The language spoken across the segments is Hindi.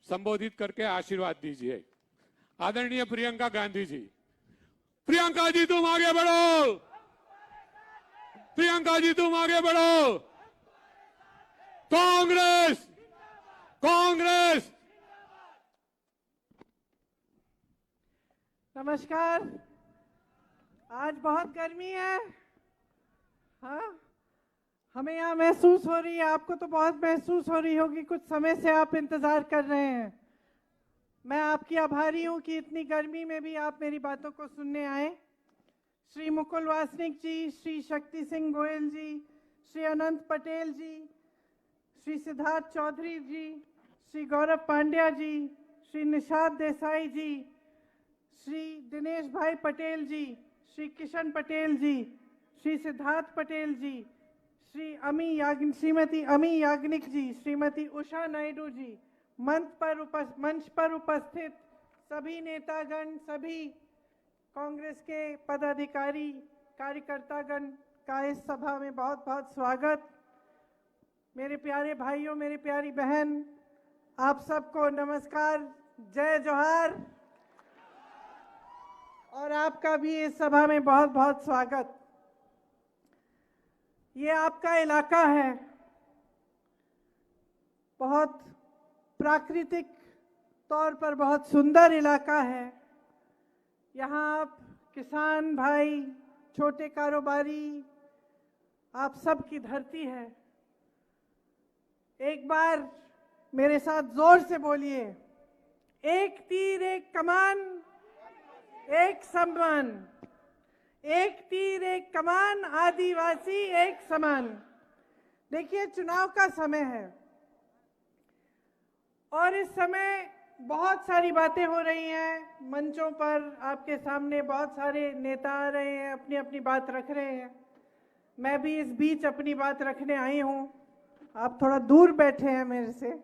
संबोधित करके आशीर्वाद दीजिए। आदरणीय प्रियंका गांधी जी। प्रियंका जी तुम आगे बढ़ो, प्रियंका जी तुम आगे बढ़ो। कांग्रेस, कांग्रेस। नमस्कार। आज बहुत गर्मी है। हाँ, हमें यहाँ महसूस हो रही है, आपको तो बहुत महसूस हो रही होगी। कुछ समय से आप इंतजार कर रहे हैं। मैं आपकी आभारी हूँ कि इतनी गर्मी में भी आप मेरी बातों को सुनने आए। श्री मुकुल वासनिक जी, श्री शक्ति सिंह गोयल जी, श्री अनंत पटेल जी, श्री सिद्धार्थ चौधरी जी, श्री गौरव पांड्या जी, श्री निषाद देसाई जी, श्री दिनेश भाई पटेल जी, श्री किशन पटेल जी, श्री सिद्धार्थ पटेल जी, श्रीमती अमी याग्निक जी, श्रीमती उषा नायडू जी, मंच पर उपस्थित सभी नेतागण, सभी कांग्रेस के पदाधिकारी, कार्यकर्तागण का इस सभा में बहुत बहुत स्वागत। मेरे प्यारे भाइयों, मेरी प्यारी बहन, आप सबको नमस्कार, जय जोहार। और आपका भी इस सभा में बहुत बहुत स्वागत। ये आपका इलाका है, बहुत प्राकृतिक तौर पर बहुत सुंदर इलाका है। यहाँ आप किसान भाई, छोटे कारोबारी, आप सब की धरती है। एक बार मेरे साथ जोर से बोलिए, एक तीर एक कमान एक सम्मान, एक तीर एक कमान, आदिवासी एक समान। देखिए, चुनाव का समय है और इस समय बहुत सारी बातें हो रही हैं मंचों पर। आपके सामने बहुत सारे नेता आ रहे हैं, अपनी अपनी बात रख रहे हैं। मैं भी इस बीच अपनी बात रखने आई हूँ। आप थोड़ा दूर बैठे हैं मेरे से,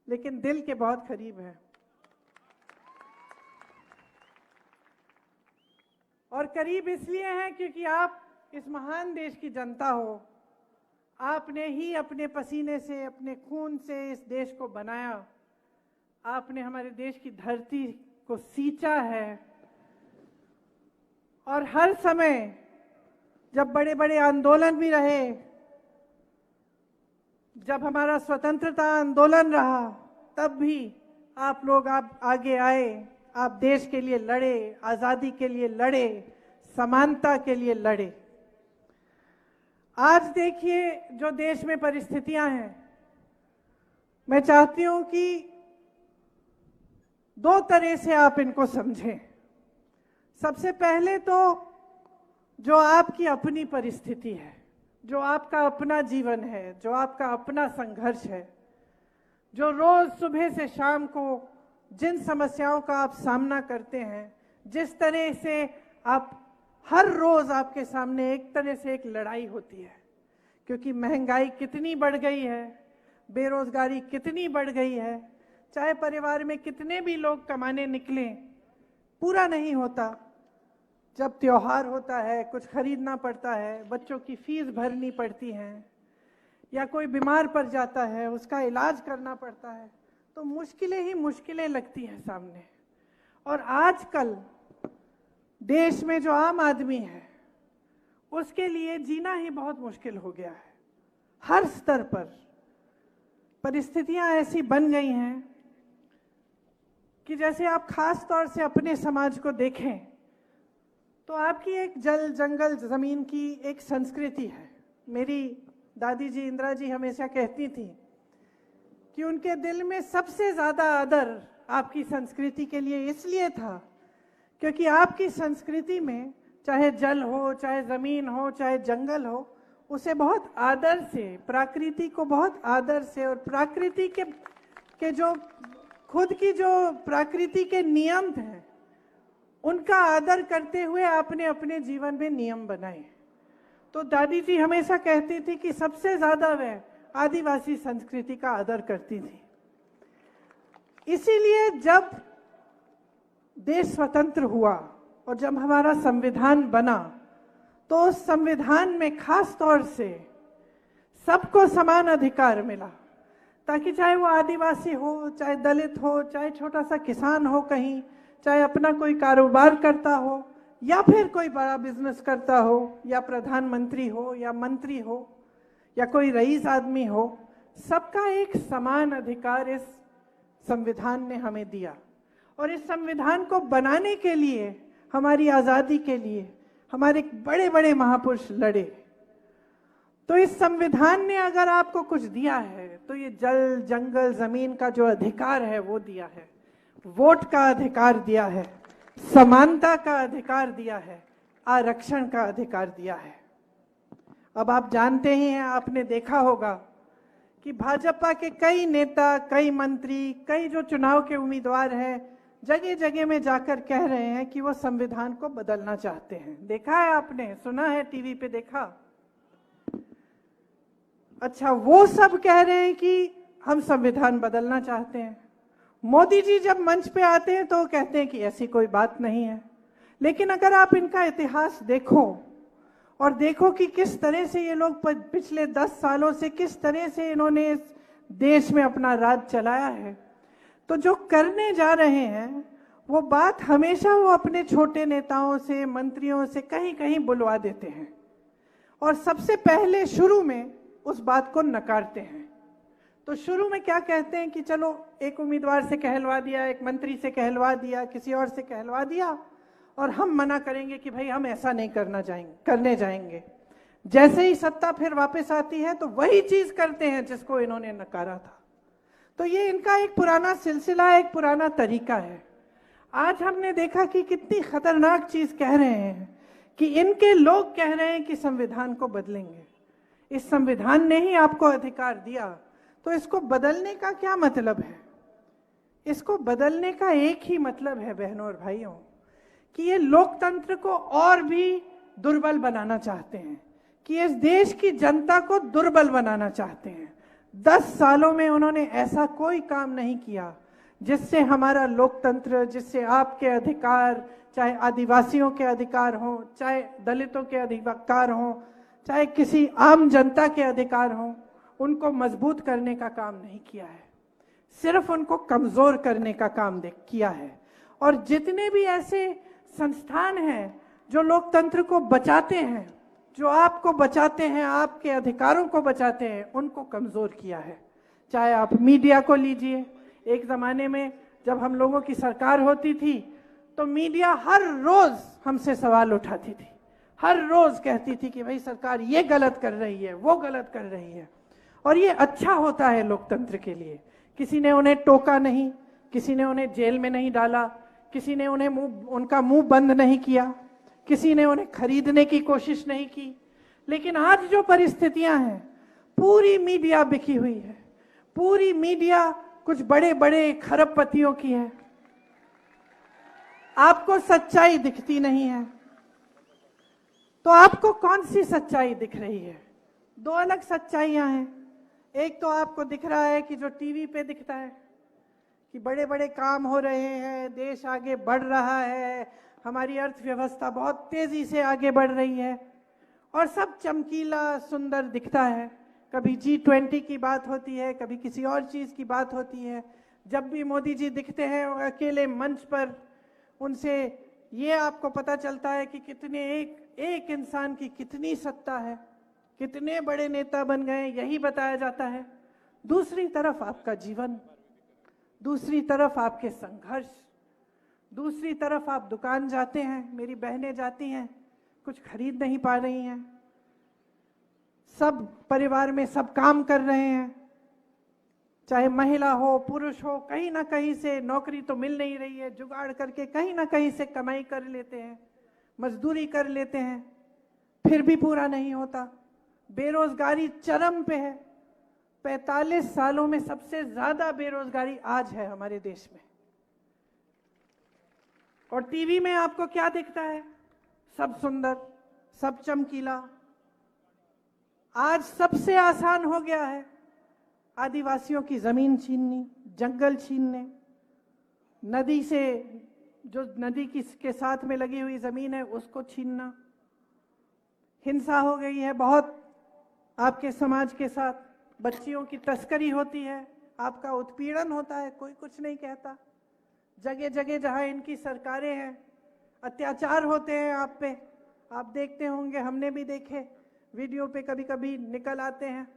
लेकिन दिल के बहुत करीब हैं। और करीब इसलिए हैं क्योंकि आप इस महान देश की जनता हो। आपने ही अपने पसीने से, अपने खून से इस देश को बनाया। आपने हमारे देश की धरती को सींचा है। और हर समय जब बड़े बड़े आंदोलन भी रहे, जब हमारा स्वतंत्रता आंदोलन रहा, तब भी आप लोग आगे आए। आप देश के लिए लड़े, आजादी के लिए लड़े, समानता के लिए लड़े। आज देखिए जो देश में परिस्थितियां हैं, मैं चाहती हूं कि दो तरह से आप इनको समझें। सबसे पहले तो जो आपकी अपनी परिस्थिति है, जो आपका अपना जीवन है, जो आपका अपना संघर्ष है, जो रोज सुबह से शाम को जिन समस्याओं का आप सामना करते हैं, जिस तरह से आप हर रोज आपके सामने एक तरह से एक लड़ाई होती है। क्योंकि महंगाई कितनी बढ़ गई है, बेरोजगारी कितनी बढ़ गई है, चाहे परिवार में कितने भी लोग कमाने निकलें, पूरा नहीं होता। जब त्योहार होता है, कुछ खरीदना पड़ता है, बच्चों की फीस भरनी पड़ती है, या कोई बीमार पड़ जाता है, उसका इलाज करना पड़ता है, तो मुश्किलें ही मुश्किलें लगती हैं सामने। और आजकल देश में जो आम आदमी है, उसके लिए जीना ही बहुत मुश्किल हो गया है। हर स्तर पर परिस्थितियां ऐसी बन गई हैं कि जैसे आप खास तौर से अपने समाज को देखें तो आपकी एक जल जंगल जमीन की एक संस्कृति है। मेरी दादी जी इंदिरा जी हमेशा कहती थी कि उनके दिल में सबसे ज्यादा आदर आपकी संस्कृति के लिए इसलिए था क्योंकि आपकी संस्कृति में चाहे जल हो, चाहे जमीन हो, चाहे जंगल हो, उसे बहुत आदर से, प्रकृति को बहुत आदर से, और प्रकृति के जो खुद की जो प्रकृति के नियम हैं, उनका आदर करते हुए आपने अपने जीवन में नियम बनाए। तो दादी जी हमेशा कहती थी कि सबसे ज्यादा वह आदिवासी संस्कृति का आदर करती थी। इसीलिए जब देश स्वतंत्र हुआ और जब हमारा संविधान बना, तो उस संविधान में खास तौर से सबको समान अधिकार मिला। ताकि चाहे वो आदिवासी हो, चाहे दलित हो, चाहे छोटा सा किसान हो कहीं, चाहे अपना कोई कारोबार करता हो, या फिर कोई बड़ा बिजनेस करता हो, या प्रधानमंत्री हो, या मंत्री हो, या कोई रईस आदमी हो, सबका एक समान अधिकार इस संविधान ने हमें दिया। और इस संविधान को बनाने के लिए, हमारी आज़ादी के लिए हमारे बड़े बड़े महापुरुष लड़े। तो इस संविधान ने अगर आपको कुछ दिया है तो ये जल, जंगल, जमीन का जो अधिकार है वो दिया है, वोट का अधिकार दिया है, समानता का अधिकार दिया है, आरक्षण का अधिकार दिया है। अब आप जानते ही हैं, आपने देखा होगा कि भाजपा के कई नेता, कई मंत्री, कई जो चुनाव के उम्मीदवार हैं, जगह जगह में जाकर कह रहे हैं कि वो संविधान को बदलना चाहते हैं। देखा है आपने, सुना है, टीवी पे देखा? अच्छा, वो सब कह रहे हैं कि हम संविधान बदलना चाहते हैं। मोदी जी जब मंच पे आते हैं तो कहते हैं कि ऐसी कोई बात नहीं है। लेकिन अगर आप इनका इतिहास देखो और देखो कि किस तरह से ये लोग पिछले 10 सालों से किस तरह से इन्होंने इस देश में अपना राज चलाया है, तो जो करने जा रहे हैं वो बात हमेशा वो अपने छोटे नेताओं से, मंत्रियों से कहीं कहीं बुलवा देते हैं और सबसे पहले शुरू में उस बात को नकारते हैं। तो शुरू में क्या कहते हैं कि चलो एक उम्मीदवार से कहलवा दिया, एक मंत्री से कहलवा दिया, किसी और से कहलवा दिया, और हम मना करेंगे कि भाई हम ऐसा नहीं करने जाएंगे। जैसे ही सत्ता फिर वापस आती है तो वही चीज करते हैं जिसको इन्होंने नकारा था। तो ये इनका एक पुराना सिलसिला, एक पुराना तरीका है। आज हमने देखा कि कितनी खतरनाक चीज कह रहे हैं कि इनके लोग कह रहे हैं कि संविधान को बदलेंगे। इस संविधान ने ही आपको अधिकार दिया, तो इसको बदलने का क्या मतलब है? इसको बदलने का एक ही मतलब है बहनों और भाइयों, कि ये लोकतंत्र को और भी दुर्बल बनाना चाहते हैं, कि इस देश की जनता को दुर्बल बनाना चाहते हैं। 10 सालों में उन्होंने ऐसा कोई काम नहीं किया जिससे हमारा लोकतंत्र, जिससे आपके अधिकार, चाहे आदिवासियों के अधिकार हो, चाहे दलितों के अधिकार हो, चाहे किसी आम जनता के अधिकार हो, उनको मजबूत करने का काम नहीं किया है, सिर्फ उनको कमजोर करने का काम किया है। और जितने भी ऐसे संस्थान हैं जो लोकतंत्र को बचाते हैं, जो आपको बचाते हैं, आपके अधिकारों को बचाते हैं, उनको कमजोर किया है। चाहे आप मीडिया को लीजिए, एक जमाने में जब हम लोगों की सरकार होती थी तो मीडिया हर रोज हमसे सवाल उठाती थी, हर रोज कहती थी कि भाई सरकार ये गलत कर रही है, वो गलत कर रही है। और ये अच्छा होता है लोकतंत्र के लिए। किसी ने उन्हें टोका नहीं, किसी ने उन्हें जेल में नहीं डाला, किसी ने उनका मुंह बंद नहीं किया, किसी ने उन्हें खरीदने की कोशिश नहीं की। लेकिन आज जो परिस्थितियां हैं, पूरी मीडिया बिकी हुई है, पूरी मीडिया कुछ बड़े बड़े खरबपतियों की है। आपको सच्चाई दिखती नहीं है, तो आपको कौन सी सच्चाई दिख रही है? 2 अलग सच्चाइयां हैं। एक तो आपको दिख रहा है कि जो टीवी पे दिखता है कि बड़े बड़े काम हो रहे हैं, देश आगे बढ़ रहा है, हमारी अर्थव्यवस्था बहुत तेजी से आगे बढ़ रही है और सब चमकीला सुंदर दिखता है। कभी G20 की बात होती है, कभी किसी और चीज की बात होती है। जब भी मोदी जी दिखते हैं और अकेले मंच पर, उनसे ये आपको पता चलता है कि कितने एक इंसान की कितनी सत्ता है, कितने बड़े नेता बन गए, यही बताया जाता है। दूसरी तरफ आपका जीवन, दूसरी तरफ आपके संघर्ष, दूसरी तरफ आप दुकान जाते हैं, मेरी बहनें जाती हैं, कुछ खरीद नहीं पा रही हैं, सब परिवार में सब काम कर रहे हैं, चाहे महिला हो पुरुष हो, कहीं ना कहीं से नौकरी तो मिल नहीं रही है, जुगाड़ करके कहीं ना कहीं से कमाई कर लेते हैं, मजदूरी कर लेते हैं, फिर भी पूरा नहीं होता। बेरोजगारी चरम पे है। 45 सालों में सबसे ज्यादा बेरोजगारी आज है हमारे देश में। और टीवी में आपको क्या दिखता है? सब सुंदर, सब चमकीला। आज सबसे आसान हो गया है आदिवासियों की जमीन छीननी, जंगल छीनने, नदी से, जो नदी के साथ में लगी हुई जमीन है उसको छीनना। हिंसा हो गई है बहुत आपके समाज के साथ, बच्चियों की तस्करी होती है, आपका उत्पीड़न होता है, कोई कुछ नहीं कहता। जगह जगह जहां इनकी सरकारें हैं, अत्याचार होते हैं आप पे, आप देखते होंगे, हमने भी देखे, वीडियो पे कभी कभी निकल आते हैं।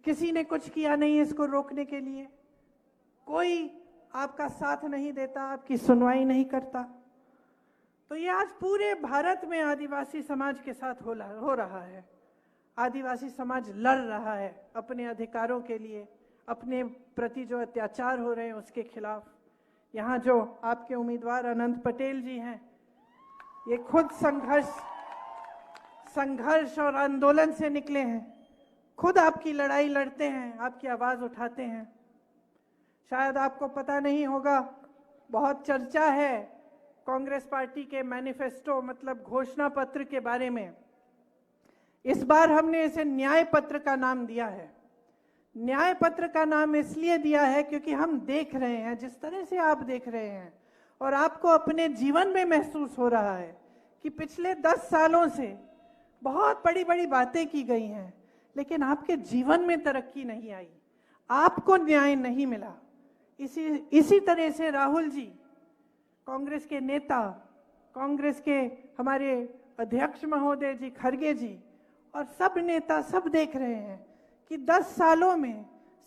किसी ने कुछ किया नहीं इसको रोकने के लिए, कोई आपका साथ नहीं देता, आपकी सुनवाई नहीं करता। तो ये आज पूरे भारत में आदिवासी समाज के साथ हो रहा है। आदिवासी समाज लड़ रहा है अपने अधिकारों के लिए, अपने प्रति जो अत्याचार हो रहे हैं उसके खिलाफ। यहाँ जो आपके उम्मीदवार अनंत पटेल जी हैं, ये खुद संघर्ष और आंदोलन से निकले हैं, खुद आपकी लड़ाई लड़ते हैं, आपकी आवाज उठाते हैं। शायद आपको पता नहीं होगा, बहुत चर्चा है कांग्रेस पार्टी के मैनिफेस्टो मतलब घोषणा पत्र के बारे में। इस बार हमने इसे न्याय पत्र का नाम दिया है। न्याय पत्र का नाम इसलिए दिया है क्योंकि हम देख रहे हैं, जिस तरह से आप देख रहे हैं और आपको अपने जीवन में महसूस हो रहा है कि पिछले 10 सालों से बहुत बड़ी बड़ी बातें की गई हैं, लेकिन आपके जीवन में तरक्की नहीं आई, आपको न्याय नहीं मिला। इसी तरह से राहुल जी, कांग्रेस के नेता, कांग्रेस के हमारे अध्यक्ष महोदय जी खड़गे जी और सब नेता सब देख रहे हैं कि 10 सालों में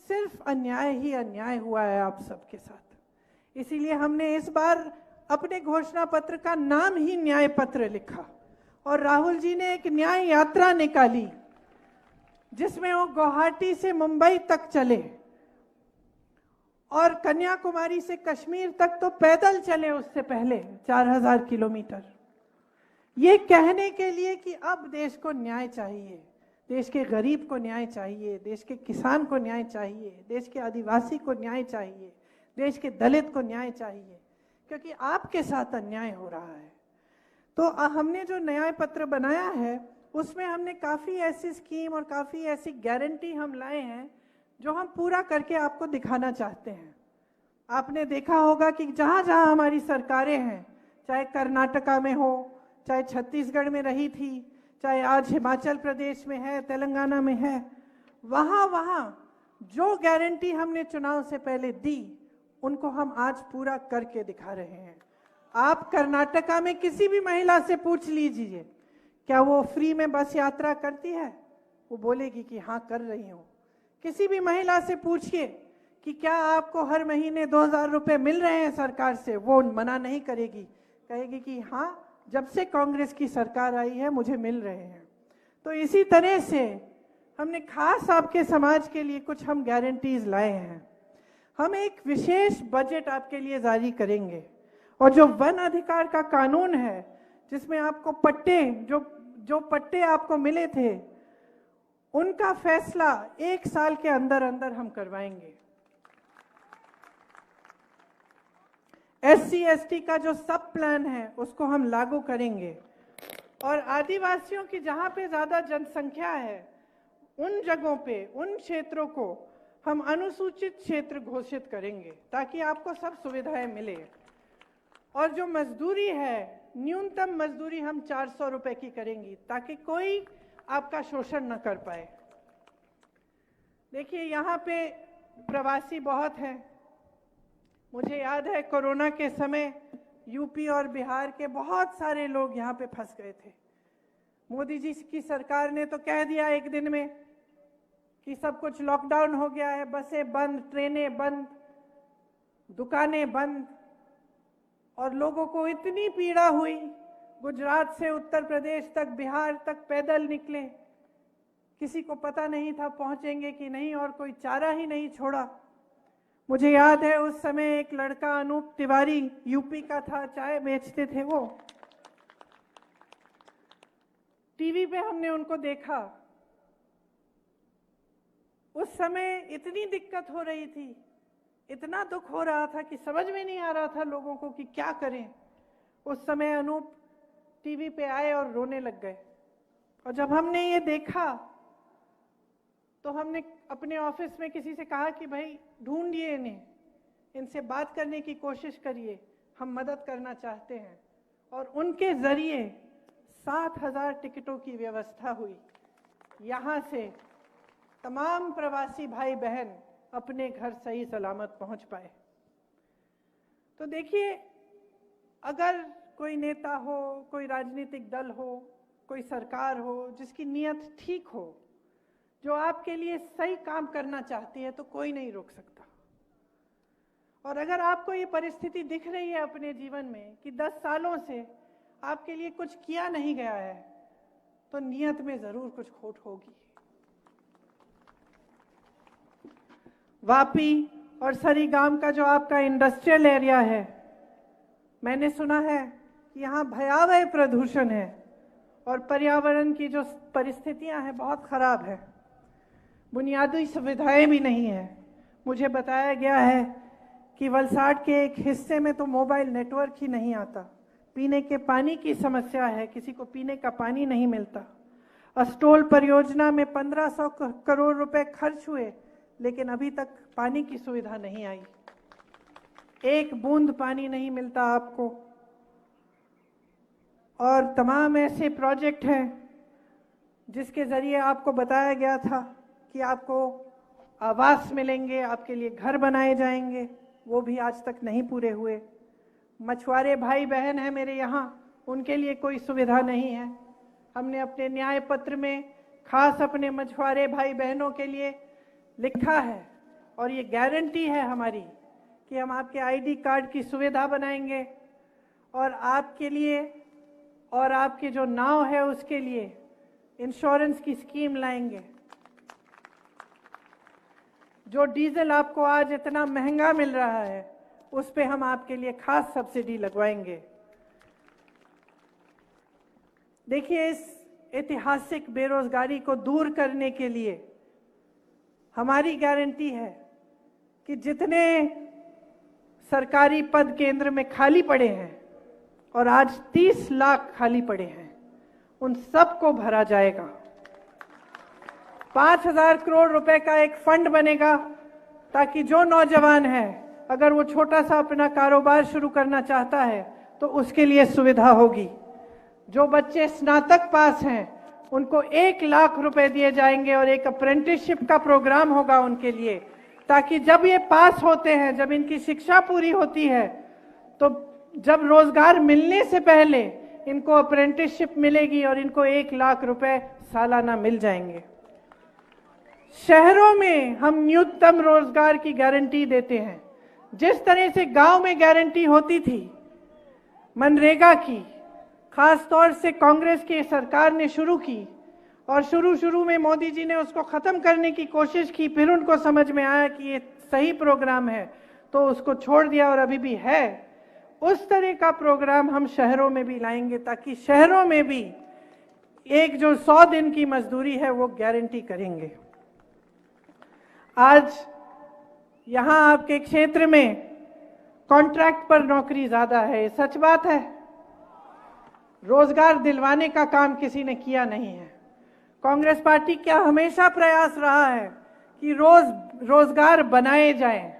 सिर्फ अन्याय ही अन्याय हुआ है आप सबके साथ। इसीलिए हमने इस बार अपने घोषणा पत्र का नाम ही न्याय पत्र लिखा और राहुल जी ने एक न्याय यात्रा निकाली जिसमें वो गुवाहाटी से मुंबई तक चले और कन्याकुमारी से कश्मीर तक तो पैदल चले, उससे पहले 4000 किलोमीटर, ये कहने के लिए कि अब देश को न्याय चाहिए, देश के गरीब को न्याय चाहिए, देश के किसान को न्याय चाहिए, देश के आदिवासी को न्याय चाहिए, देश के दलित को न्याय चाहिए, क्योंकि आपके साथ अन्याय हो रहा है। तो हमने जो न्याय पत्र बनाया है उसमें हमने काफ़ी ऐसी स्कीम और काफ़ी ऐसी गारंटी हम लाए हैं जो हम पूरा करके आपको दिखाना चाहते हैं। आपने देखा होगा कि जहाँ जहाँ हमारी सरकारें हैं, चाहे कर्नाटका में हो, चाहे छत्तीसगढ़ में रही थी, चाहे आज हिमाचल प्रदेश में है, तेलंगाना में है, वहाँ वहाँ जो गारंटी हमने चुनाव से पहले दी उनको हम आज पूरा करके दिखा रहे हैं। आप कर्नाटका में किसी भी महिला से पूछ लीजिए क्या वो फ्री में बस यात्रा करती है, वो बोलेगी कि हाँ कर रही हूँ। किसी भी महिला से पूछिए कि क्या आपको हर महीने 2000 रुपए मिल रहे हैं सरकार से, वो मना नहीं करेगी, कहेगी कि हाँ जब से कांग्रेस की सरकार आई है मुझे मिल रहे हैं। तो इसी तरह से हमने खास आपके समाज के लिए कुछ हम गारंटीज लाए हैं। हम एक विशेष बजट आपके लिए जारी करेंगे और जो वन अधिकार का कानून है जिसमें आपको पट्टे जो पट्टे आपको मिले थे उनका फैसला 1 साल के अंदर अंदर हम करवाएंगे। SC ST का जो सब प्लान है उसको हम लागू करेंगे और आदिवासियों की जहां पे ज्यादा जनसंख्या है उन जगहों पे, उन क्षेत्रों को हम अनुसूचित क्षेत्र घोषित करेंगे ताकि आपको सब सुविधाएं मिले। और जो मजदूरी है, न्यूनतम मजदूरी हम 400 रुपए की करेंगी ताकि कोई आपका शोषण न कर पाए। देखिए यहाँ पे प्रवासी बहुत हैं। मुझे याद है कोरोना के समय यूपी और बिहार के बहुत सारे लोग यहाँ पे फंस गए थे। मोदी जी की सरकार ने तो कह दिया एक दिन में कि सब कुछ लॉकडाउन हो गया है, बसें बंद, ट्रेनें बंद, दुकानें बंद, और लोगों को इतनी पीड़ा हुई। गुजरात से उत्तर प्रदेश तक, बिहार तक पैदल निकले, किसी को पता नहीं था पहुंचेंगे कि नहीं और कोई चारा ही नहीं छोड़ा। मुझे याद है उस समय एक लड़का अनूप तिवारी यूपी का था, चाय बेचते थे वो, टीवी पे हमने उनको देखा। उस समय इतनी दिक्कत हो रही थी, इतना दुख हो रहा था कि समझ में नहीं आ रहा था लोगों को कि क्या करें। उस समय अनूप टीवी पे आए और रोने लग गए। और जब हमने ये देखा तो हमने अपने ऑफिस में किसी से कहा कि भाई ढूंढिए इन्हें, इनसे बात करने की कोशिश करिए, हम मदद करना चाहते हैं। और उनके जरिए 7000 टिकटों की व्यवस्था हुई। यहाँ से तमाम प्रवासी भाई बहन अपने घर सही सलामत पहुंच पाए। तो देखिए, अगर कोई नेता हो, कोई राजनीतिक दल हो, कोई सरकार हो जिसकी नीयत ठीक हो, जो आपके लिए सही काम करना चाहती है, तो कोई नहीं रोक सकता। और अगर आपको ये परिस्थिति दिख रही है अपने जीवन में कि 10 सालों से आपके लिए कुछ किया नहीं गया है, तो नीयत में जरूर कुछ खोट होगी। वापी और सरीगाम का जो आपका इंडस्ट्रियल एरिया है, मैंने सुना है कि यहाँ भयावह प्रदूषण है और पर्यावरण की जो परिस्थितियां हैं बहुत खराब है। बुनियादी सुविधाएं भी नहीं है। मुझे बताया गया है कि वलसाड़ के एक हिस्से में तो मोबाइल नेटवर्क ही नहीं आता। पीने के पानी की समस्या है, किसी को पीने का पानी नहीं मिलता। अस्टोल परियोजना में 1500 करोड़ रुपए खर्च हुए, लेकिन अभी तक पानी की सुविधा नहीं आई। एक बूंद पानी नहीं मिलता आपको। और तमाम ऐसे प्रोजेक्ट हैं जिसके जरिए आपको बताया गया था कि आपको आवास मिलेंगे, आपके लिए घर बनाए जाएंगे, वो भी आज तक नहीं पूरे हुए। मछुआरे भाई बहन हैं मेरे यहाँ, उनके लिए कोई सुविधा नहीं है। हमने अपने न्याय पत्र में खास अपने मछुआरे भाई बहनों के लिए लिखा है, और ये गारंटी है हमारी कि हम आपके आईडी कार्ड की सुविधा बनाएंगे और आपके लिए और आपके जो नाव है उसके लिए इंश्योरेंस की स्कीम लाएंगे। जो डीजल आपको आज इतना महंगा मिल रहा है, उस पे हम आपके लिए खास सब्सिडी लगवाएंगे। देखिए, इस ऐतिहासिक बेरोजगारी को दूर करने के लिए हमारी गारंटी है कि जितने सरकारी पद केंद्र में खाली पड़े हैं, और आज 30 लाख खाली पड़े हैं, उन सबको भरा जाएगा। 5000 करोड़ रुपए का एक फंड बनेगा ताकि जो नौजवान है, अगर वो छोटा सा अपना कारोबार शुरू करना चाहता है तो उसके लिए सुविधा होगी। जो बच्चे स्नातक पास हैं उनको 1 लाख रुपए दिए जाएंगे और एक अप्रेंटिसशिप का प्रोग्राम होगा उनके लिए, ताकि जब ये पास होते हैं, जब इनकी शिक्षा पूरी होती है, तो जब रोजगार मिलने से पहले इनको अप्रेंटिसशिप मिलेगी और इनको 1 लाख रुपए सालाना मिल जाएंगे। शहरों में हम न्यूनतम रोजगार की गारंटी देते हैं। जिस तरह से गांव में गारंटी होती थी मनरेगा की, खास तौर से कांग्रेस की सरकार ने शुरू की, और शुरू में मोदी जी ने उसको खत्म करने की कोशिश की, फिर उनको समझ में आया कि ये सही प्रोग्राम है तो उसको छोड़ दिया और अभी भी है। उस तरह का प्रोग्राम हम शहरों में भी लाएंगे ताकि शहरों में भी एक जो 100 दिन की मजदूरी है वो गारंटी करेंगे। आज यहां आपके क्षेत्र में कॉन्ट्रैक्ट पर नौकरी ज्यादा है, सच बात है। रोजगार दिलवाने का काम किसी ने किया नहीं है। कांग्रेस पार्टी का हमेशा प्रयास रहा है कि रोजगार बनाए जाएं।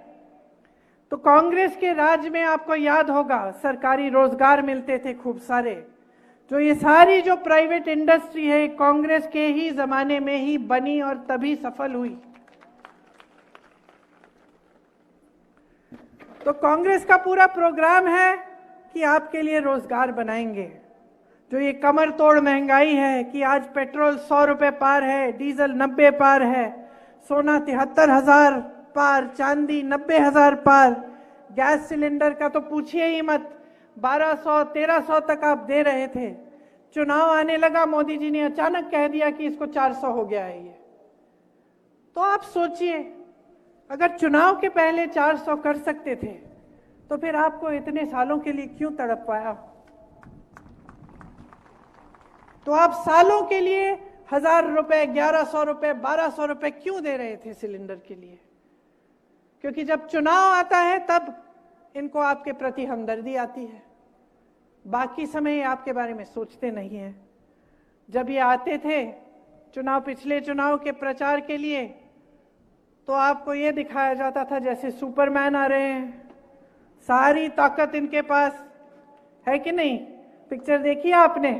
तो कांग्रेस के राज में आपको याद होगा सरकारी रोजगार मिलते थे खूब सारे। जो ये सारी जो प्राइवेट इंडस्ट्री है कांग्रेस के ही जमाने में ही बनी और तभी सफल हुई। तो कांग्रेस का पूरा प्रोग्राम है कि आपके लिए रोजगार बनाएंगे। जो ये कमर तोड़ महंगाई है कि आज पेट्रोल 100 रुपए पार है, डीजल 90 पार है, सोना 73,000 पार, चांदी 90,000 पार, गैस सिलेंडर का तो पूछिए ही मत, 1200-1300 तक आप दे रहे थे। चुनाव आने लगा, मोदी जी ने अचानक कह दिया कि इसको 400 हो गया है ये। तो आप सोचिए, अगर चुनाव के पहले 400 कर सकते थे तो फिर आपको इतने सालों के लिए क्यों तड़प पाया? तो आप सालों के लिए 1000 रुपए, 1100 रुपए, 1200 रुपए क्यों दे रहे थे सिलेंडर के लिए? क्योंकि जब चुनाव आता है तब इनको आपके प्रति हमदर्दी आती है, बाकी समय आपके बारे में सोचते नहीं है। जब ये आते थे पिछले चुनाव के प्रचार के लिए, तो आपको ये दिखाया जाता था जैसे सुपरमैन आ रहे हैं, सारी ताकत इनके पास है कि नहीं। पिक्चर देखी आपने,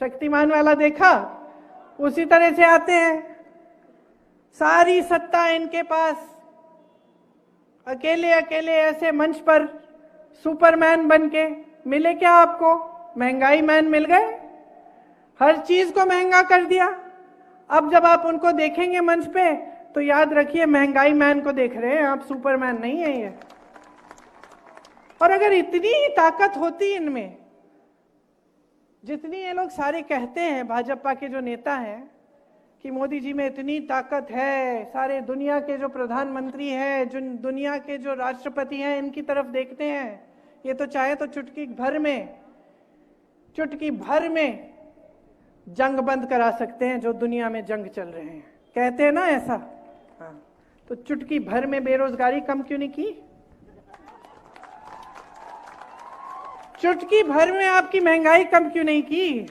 शक्तिमान वाला देखा? उसी तरह से आते हैं। सारी सत्ता इनके पास, अकेले अकेले ऐसे मंच पर सुपरमैन बन के मिले क्या आपको? महंगाई मैन मिल गए, हर चीज को महंगा कर दिया। अब जब आप उनको देखेंगे मंच पे तो याद रखिए महंगाई मैन को देख रहे हैं आप, सुपरमैन नहीं है ये। और अगर इतनी ही ताकत होती इनमें, जितनी ये लोग सारे कहते हैं भाजपा के जो नेता हैं कि मोदी जी में इतनी ताकत है, सारे दुनिया के जो प्रधानमंत्री हैं, जो दुनिया के जो राष्ट्रपति हैं, इनकी तरफ देखते हैं, ये तो चाहे तो चुटकी भर में जंग बंद करा सकते हैं जो दुनिया में जंग चल रहे हैं, कहते हैं ना ऐसा। हाँ, तो चुटकी भर में बेरोजगारी कम क्यों नहीं की? चुटकी भर में आपकी महंगाई कम क्यों नहीं की?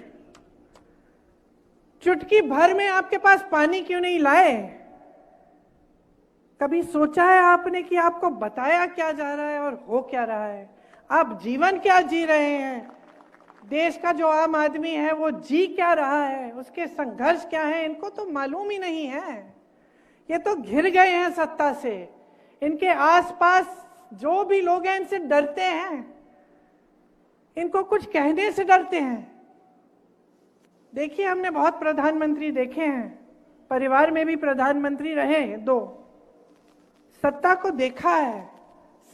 चुटकी भर में आपके पास पानी क्यों नहीं लाए? कभी सोचा है आपने कि आपको बताया क्या जा रहा है और हो क्या रहा है? आप जीवन क्या जी रहे हैं? देश का जो आम आदमी है वो जी क्या रहा है, उसके संघर्ष क्या है, इनको तो मालूम ही नहीं है। ये तो घिर गए हैं सत्ता से। इनके आसपास जो भी लोग हैं इनसे डरते हैं, इनको कुछ कहने से डरते हैं। देखिए, हमने बहुत प्रधानमंत्री देखे हैं, परिवार में भी प्रधानमंत्री रहे 2, सत्ता को देखा है,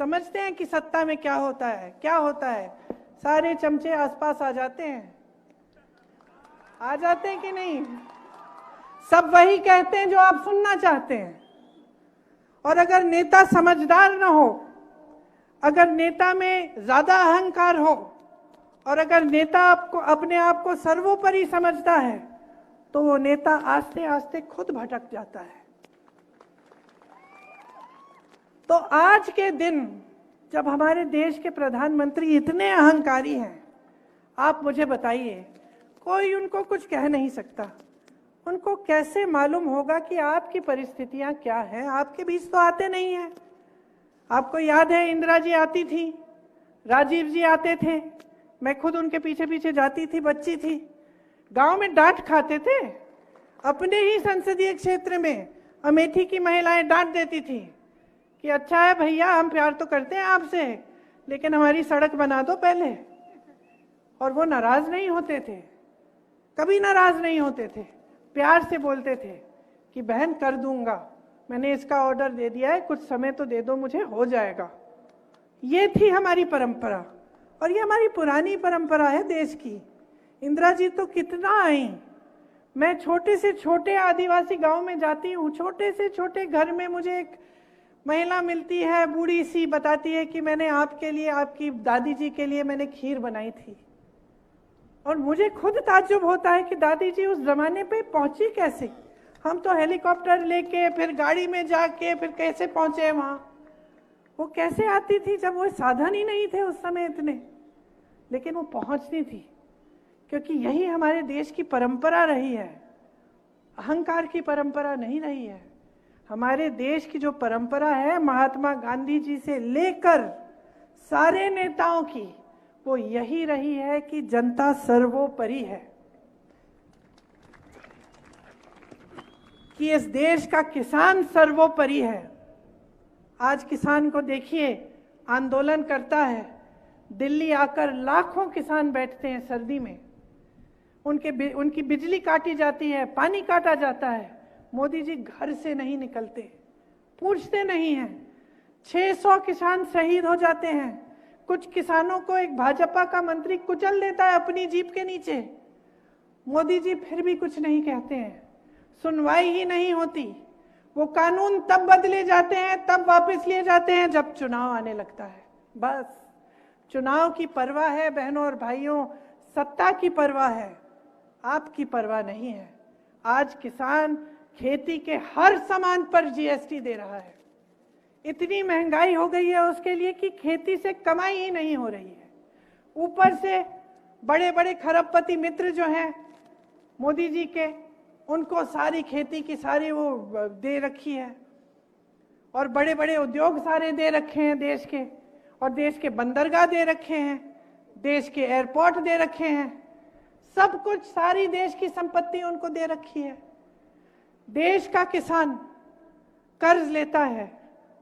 समझते हैं कि सत्ता में क्या होता है, क्या होता है। सारे चमचे आसपास आ जाते हैं कि नहीं? सब वही कहते हैं जो आप सुनना चाहते हैं। और अगर नेता समझदार ना हो, अगर नेता में ज्यादा अहंकार हो, और अगर नेता आपको अपने आप को सर्वोपरि समझता है, तो वो नेता आस्ते आस्ते खुद भटक जाता है। तो आज के दिन जब हमारे देश के प्रधानमंत्री इतने अहंकारी हैं, आप मुझे बताइए, कोई उनको कुछ कह नहीं सकता। उनको कैसे मालूम होगा कि आपकी परिस्थितियां क्या हैं? आपके बीच तो आते नहीं हैं। आपको याद है इंदिरा जी आती थी, राजीव जी आते थे, मैं खुद उनके पीछे पीछे जाती थी, बच्ची थी। गांव में डांट खाते थे, अपने ही संसदीय क्षेत्र में अमेठी की महिलाएं डांट देती थी कि अच्छा है भैया, हम प्यार तो करते हैं आपसे, लेकिन हमारी सड़क बना दो पहले। और वो नाराज नहीं होते थे, कभी नाराज नहीं होते थे, प्यार से बोलते थे कि बहन कर दूंगा, मैंने इसका ऑर्डर दे दिया है, कुछ समय तो दे दो मुझे, हो जाएगा। ये थी हमारी परंपरा, और ये हमारी पुरानी परंपरा है देश की। इंदिरा जी तो कितना आई। मैं छोटे से छोटे आदिवासी गांव में जाती हूँ, छोटे से छोटे घर में मुझे एक महिला मिलती है, बूढ़ी सी, बताती है कि मैंने आपके लिए, आपकी दादी जी के लिए मैंने खीर बनाई थी। और मुझे खुद ताज्जुब होता है कि दादी जी उस जमाने पे पहुंची कैसे? हम तो हेलीकॉप्टर लेके, फिर गाड़ी में जाके, फिर कैसे पहुंचे वहां? वो कैसे आती थी जब वो साधन ही नहीं थे उस समय इतने, लेकिन वो पहुंचती थी, क्योंकि यही हमारे देश की परंपरा रही है, अहंकार की परंपरा नहीं रही है। हमारे देश की जो परंपरा है, महात्मा गांधी जी से लेकर सारे नेताओं की, वो यही रही है कि जनता सर्वोपरि है, कि इस देश का किसान सर्वोपरि है। आज किसान को देखिए, आंदोलन करता है, दिल्ली आकर लाखों किसान बैठते हैं सर्दी में, उनकी बिजली काटी जाती है, पानी काटा जाता है, मोदी जी घर से नहीं निकलते, पूछते नहीं हैं। 600 किसान शहीद हो जाते हैं। कुछ किसानों को एक भाजपा का मंत्री कुचल देता है अपनी जीप के नीचे, मोदी जी फिर भी कुछ नहीं कहते हैं, सुनवाई ही नहीं होती। वो कानून तब बदले जाते हैं, तब वापस लिए जाते हैं जब चुनाव आने लगता है। बस चुनाव की परवाह है बहनों और भाइयों, सत्ता की परवाह है, आपकी परवाह नहीं है। आज किसान खेती के हर सामान पर जीएसटी दे रहा है। इतनी महंगाई हो गई है उसके लिए कि खेती से कमाई ही नहीं हो रही है। ऊपर से बड़े बड़े खरबपति मित्र जो हैं मोदी जी के, उनको सारी खेती की सारी वो दे रखी है, और बड़े बड़े उद्योग सारे दे रखे हैं देश के, और देश के बंदरगाह दे रखे हैं, देश के एयरपोर्ट दे रखे हैं, सब कुछ, सारी देश की संपत्ति उनको दे रखी है। देश का किसान कर्ज लेता है,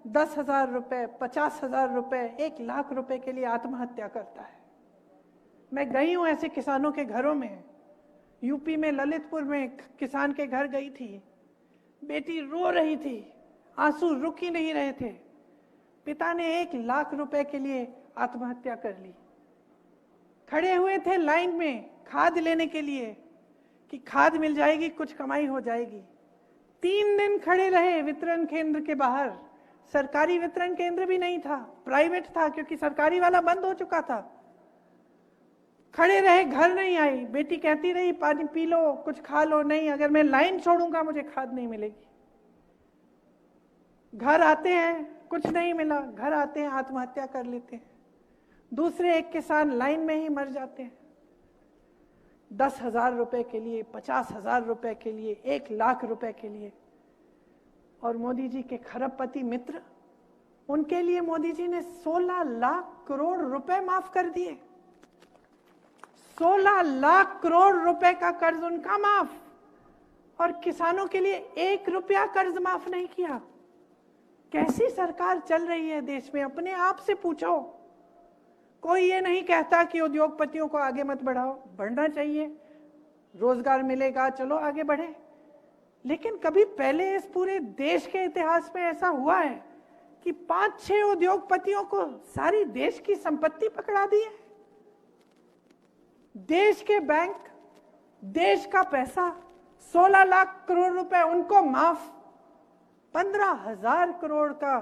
10,000 रुपए, 50,000 रुपए, 1,00,000 रुपए के लिए आत्महत्या करता है। मैं गई हूं ऐसे किसानों के घरों में। यूपी में ललितपुर में किसान के घर गई थी, बेटी रो रही थी, आंसू रुक ही नहीं रहे थे। पिता ने 1,00,000 रुपए के लिए आत्महत्या कर ली। खड़े हुए थे लाइन में खाद लेने के लिए कि खाद मिल जाएगी, कुछ कमाई हो जाएगी। 3 दिन खड़े रहे वितरण केंद्र के बाहर। सरकारी वितरण केंद्र भी नहीं था, प्राइवेट था, क्योंकि सरकारी वाला बंद हो चुका था। खड़े रहे, घर नहीं आई। बेटी कहती रही पानी पी लो, कुछ खा लो। नहीं, अगर मैं लाइन छोड़ूंगा मुझे खाद नहीं मिलेगी। घर आते हैं, कुछ नहीं मिला, घर आते हैं, आत्महत्या कर लेते हैं। दूसरे एक किसान लाइन में ही मर जाते हैं। 10,000 रुपए के लिए, 50,000 रुपए के लिए, 1,00,000 रुपए के लिए। और मोदी जी के खरबपति मित्र, उनके लिए मोदी जी ने 16 लाख करोड़ रुपए माफ कर दिए। 16 लाख करोड़ रुपए का कर्ज उनका माफ, और किसानों के लिए 1 रुपया कर्ज माफ नहीं किया। कैसी सरकार चल रही है देश में? अपने आप से पूछो। कोई ये नहीं कहता कि उद्योगपतियों को आगे मत बढ़ाओ, बढ़ना चाहिए, रोजगार मिलेगा, चलो आगे बढ़े। लेकिन कभी पहले इस पूरे देश के इतिहास में ऐसा हुआ है कि 5-6 उद्योगपतियों को सारी देश की संपत्ति पकड़ा दी है? देश के बैंक, देश का पैसा, 16 लाख करोड़ रुपए उनको माफ। 15,000 करोड़ का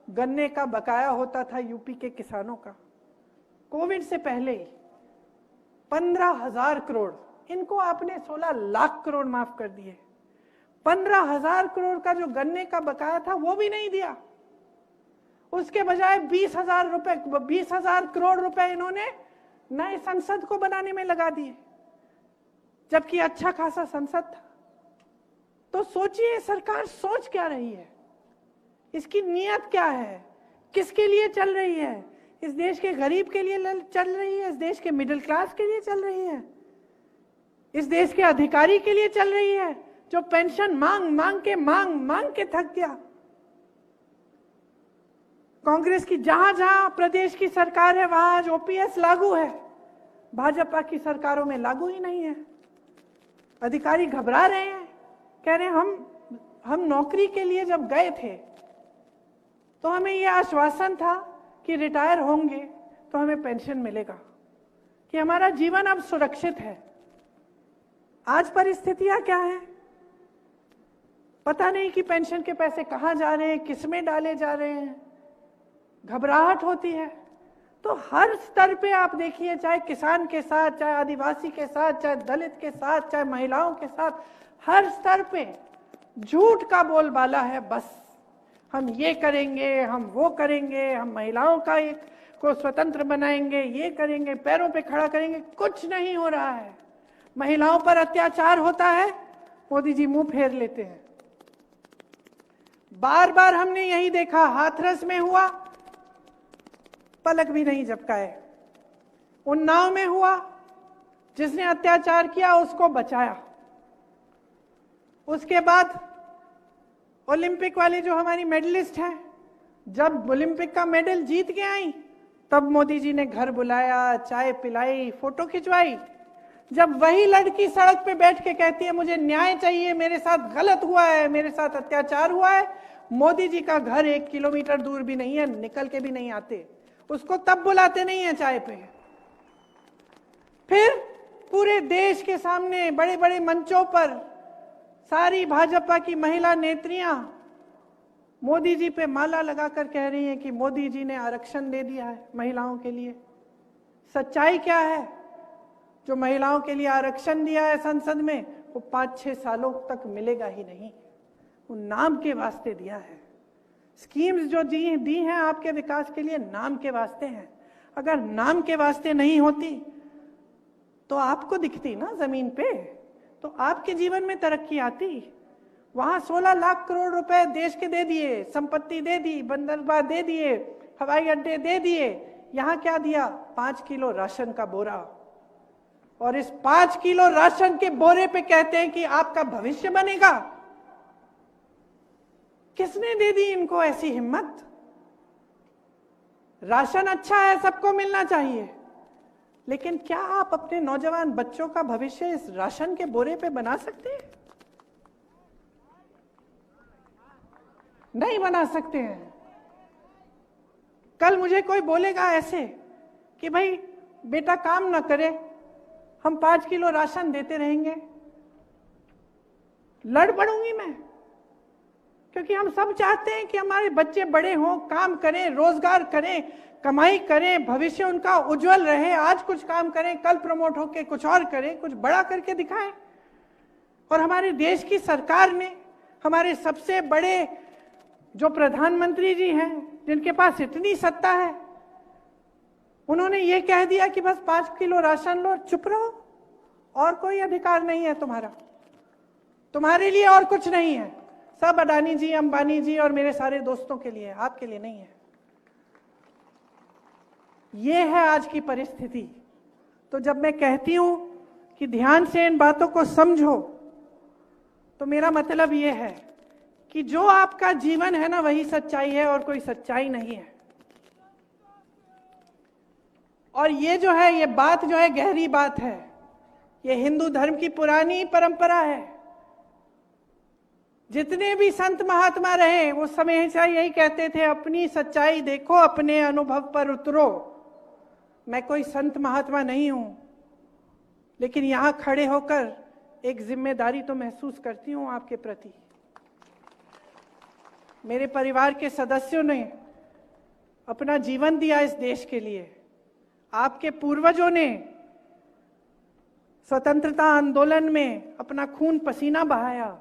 गन्ने का बकाया होता था यूपी के किसानों का कोविड से पहले ही। 15,000 करोड़, इनको आपने 16 लाख करोड़ माफ कर दिए। 15,000 करोड़ का जो गन्ने का बकाया था वो भी नहीं दिया। उसके बजाय 20,000 करोड़ रुपए इन्होंने नए संसद को बनाने में लगा दिए, जबकि अच्छा खासा संसद था। तो सोचिए सरकार सोच क्या रही है, इसकी नीयत क्या है, किसके लिए चल रही है? इस देश के गरीब के लिए चल रही है? इस देश के मिडिल क्लास के लिए चल रही है? इस देश के अधिकारी के लिए चल रही है जो पेंशन मांग के थक गया? कांग्रेस की जहां जहां प्रदेश की सरकार है वहां आज ओपीएस लागू है, भाजपा की सरकारों में लागू ही नहीं है। अधिकारी घबरा रहे हैं, कह रहे हैं हम नौकरी के लिए जब गए थे तो हमें यह आश्वासन था कि रिटायर होंगे तो हमें पेंशन मिलेगा, कि हमारा जीवन अब सुरक्षित है। आज परिस्थितियां क्या है पता नहीं कि पेंशन के पैसे कहां जा रहे हैं, किसमें डाले जा रहे हैं। घबराहट होती है। तो हर स्तर पे आप देखिए, चाहे किसान के साथ, चाहे आदिवासी के साथ, चाहे दलित के साथ, चाहे महिलाओं के साथ, हर स्तर पे झूठ का बोलबाला है। बस हम ये करेंगे, हम वो करेंगे, हम महिलाओं का एक को स्वतंत्र बनाएंगे, ये करेंगे, पैरों पे खड़ा करेंगे। कुछ नहीं हो रहा है। महिलाओं पर अत्याचार होता है, मोदी जी मुंह फेर लेते हैं। बार बार हमने यही देखा, हाथरस में हुआ, पलक भी नहीं झपकाए। उन्नाव में हुआ, जिसने अत्याचार किया उसको बचाया। उसके बाद ओलंपिक वाले जो हमारी मेडलिस्ट हैं, जब ओलंपिक का मेडल जीत के आई तब मोदी जी ने घर बुलाया, चाय पिलाई, फोटो खिंचवाई। जब वही लड़की सड़क पे बैठ के कहती है मुझे न्याय चाहिए, मेरे साथ गलत हुआ है, मेरे साथ अत्याचार हुआ है, मोदी जी का घर 1 किलोमीटर दूर भी नहीं है, निकल के भी नहीं आते, उसको तब बुलाते नहीं है चाय पे। फिर पूरे देश के सामने बड़े बड़े मंचों पर सारी भाजपा की महिला नेत्रियां मोदी जी पे माला लगाकर कह रही हैं कि मोदी जी ने आरक्षण दे दिया है महिलाओं के लिए। सच्चाई क्या है? जो महिलाओं के लिए आरक्षण दिया है संसद में, वो 5-6 सालों तक मिलेगा ही नहीं। वो नाम के वास्ते दिया है। स्कीम्स जो दी हैं आपके विकास के लिए, नाम के वास्ते हैं। अगर नाम के वास्ते नहीं होती तो आपको दिखती ना जमीन पे, तो आपके जीवन में तरक्की आती। वहां 16 लाख करोड़ रुपए देश के दे दिए, संपत्ति दे दी, बंदरगाह दे दिए, हवाई अड्डे दे दिए। यहां क्या दिया? 5 किलो राशन का बोरा। और इस 5 किलो राशन के बोरे पे कहते हैं कि आपका भविष्य बनेगा। किसने दे दी इनको ऐसी हिम्मत? राशन अच्छा है, सबको मिलना चाहिए, लेकिन क्या आप अपने नौजवान बच्चों का भविष्य इस राशन के बोरे पे बना सकते हैं? नहीं बना सकते हैं। कल मुझे कोई बोलेगा ऐसे कि भाई बेटा काम ना करे, हम 5 किलो राशन देते रहेंगे, लड़ पड़ूंगी मैं, क्योंकि हम सब चाहते हैं कि हमारे बच्चे बड़े हों, काम करें, रोजगार करें, कमाई करें, भविष्य उनका उज्जवल रहे। आज कुछ काम करें, कल प्रमोट होकर कुछ और करें, कुछ बड़ा करके दिखाएं। और हमारे देश की सरकार ने, हमारे सबसे बड़े जो प्रधानमंत्री जी हैं, जिनके पास इतनी सत्ता है, उन्होंने ये कह दिया कि बस 5 किलो राशन लो, चुप रहो, और कोई अधिकार नहीं है तुम्हारा, तुम्हारे लिए और कुछ नहीं है, सब अडानी जी, अंबानी जी और मेरे सारे दोस्तों के लिए, आपके लिए नहीं है। ये है आज की परिस्थिति। तो जब मैं कहती हूं कि ध्यान से इन बातों को समझो, तो मेरा मतलब ये है कि जो आपका जीवन है ना, वही सच्चाई है और कोई सच्चाई नहीं है। और ये जो है, ये बात जो है गहरी बात है, ये हिंदू धर्म की पुरानी परंपरा है। जितने भी संत महात्मा रहे वो हमेशा यही कहते थे, अपनी सच्चाई देखो, अपने अनुभव पर उतरो। मैं कोई संत महात्मा नहीं हूं, लेकिन यहां खड़े होकर एक जिम्मेदारी तो महसूस करती हूं आपके प्रति। मेरे परिवार के सदस्यों ने अपना जीवन दिया इस देश के लिए, आपके पूर्वजों ने स्वतंत्रता आंदोलन में अपना खून पसीना बहाया।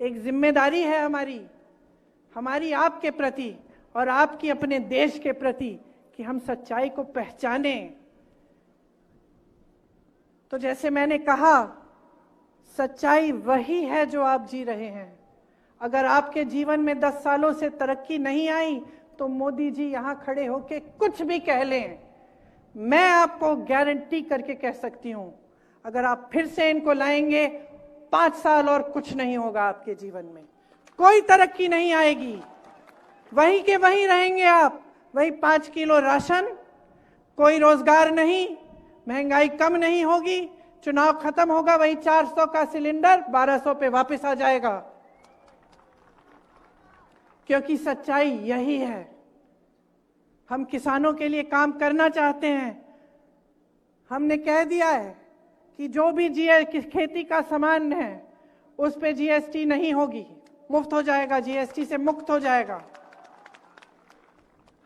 एक जिम्मेदारी है हमारी आपके प्रति और आपकी अपने देश के प्रति कि हम सच्चाई को पहचाने। तो जैसे मैंने कहा, सच्चाई वही है जो आप जी रहे हैं। अगर आपके जीवन में 10 सालों से तरक्की नहीं आई, तो मोदी जी यहां खड़े होके कुछ भी कह लें, मैं आपको गारंटी करके कह सकती हूं, अगर आप फिर से इनको लाएंगे, 5 साल और कुछ नहीं होगा आपके जीवन में, कोई तरक्की नहीं आएगी, वहीं के वहीं रहेंगे आप। वही 5 किलो राशन, कोई रोजगार नहीं, महंगाई कम नहीं होगी, चुनाव खत्म होगा, वही 400 का सिलेंडर 1200 पे वापस आ जाएगा। क्योंकि सच्चाई यही है। हम किसानों के लिए काम करना चाहते हैं। हमने कह दिया है कि जो भी खेती का सामान है उस पे जीएसटी नहीं होगी, मुफ्त हो जाएगा, जीएसटी से मुक्त हो जाएगा।